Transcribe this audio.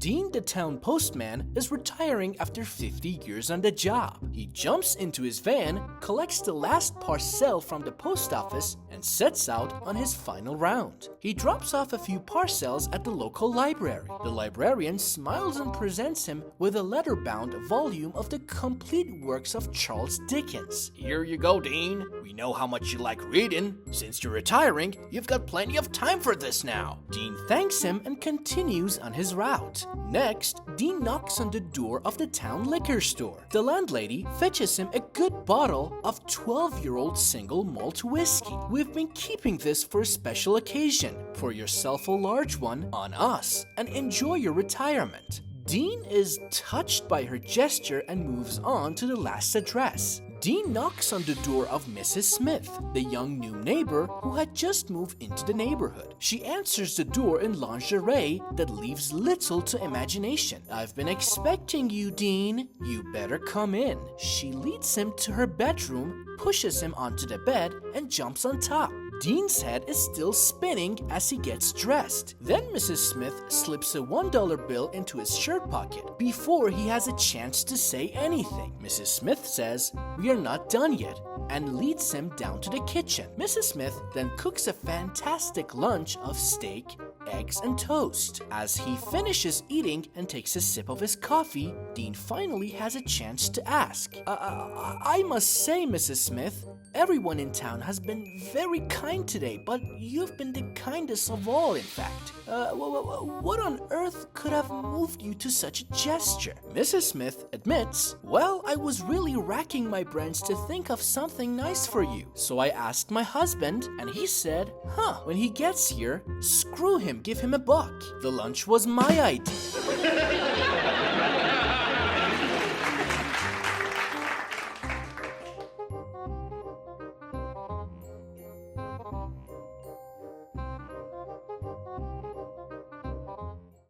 Dean, the town postman, is retiring after 50 years on the job. He jumps into his van, collects the last parcel from the post office, and sets out on his final round. He drops off a few parcels at the local library. The librarian smiles and presents him with a leather-bound volume of the complete works of Charles Dickens. "Here you go, Dean. We know how much you like reading. Since you're retiring, you've got plenty of time for this now." Dean thanks him and continues on his route. Next, Dean knocks on the door of the town liquor store. The landlady fetches him a good bottle of 12-year-old single malt whiskey. "We've been keeping this for a special occasion. Pour yourself a large one on us and enjoy your retirement." Dean is touched by her gesture and moves on to the last address. Dean knocks on the door of Mrs. Smith, the young new neighbor who had just moved into the neighborhood. She answers the door in lingerie that leaves little to imagination. "I've been expecting you, Dean. You better come in." She leads him to her bedroom, pushes him onto the bed, and jumps on top. Dean's head is still spinning as he gets dressed. Then Mrs. Smith slips a $1 bill into his shirt pocket before he has a chance to say anything. Mrs. Smith says, "We are not done yet," and leads him down to the kitchen. Mrs. Smith then cooks a fantastic lunch of steak, eggs, and toast. As he finishes eating and takes a sip of his coffee, Dean finally has a chance to ask, I must say, Mrs. Smith, everyone in town has been very kind today, but you've been the kindest of all, in fact. What on earth could have moved you to such a gesture?" Mrs. Smith admits, "Well, I was really racking my brains to think of something nice for you. So I asked my husband, and he said, when he gets here, screw him, give him a buck. The lunch was my idea."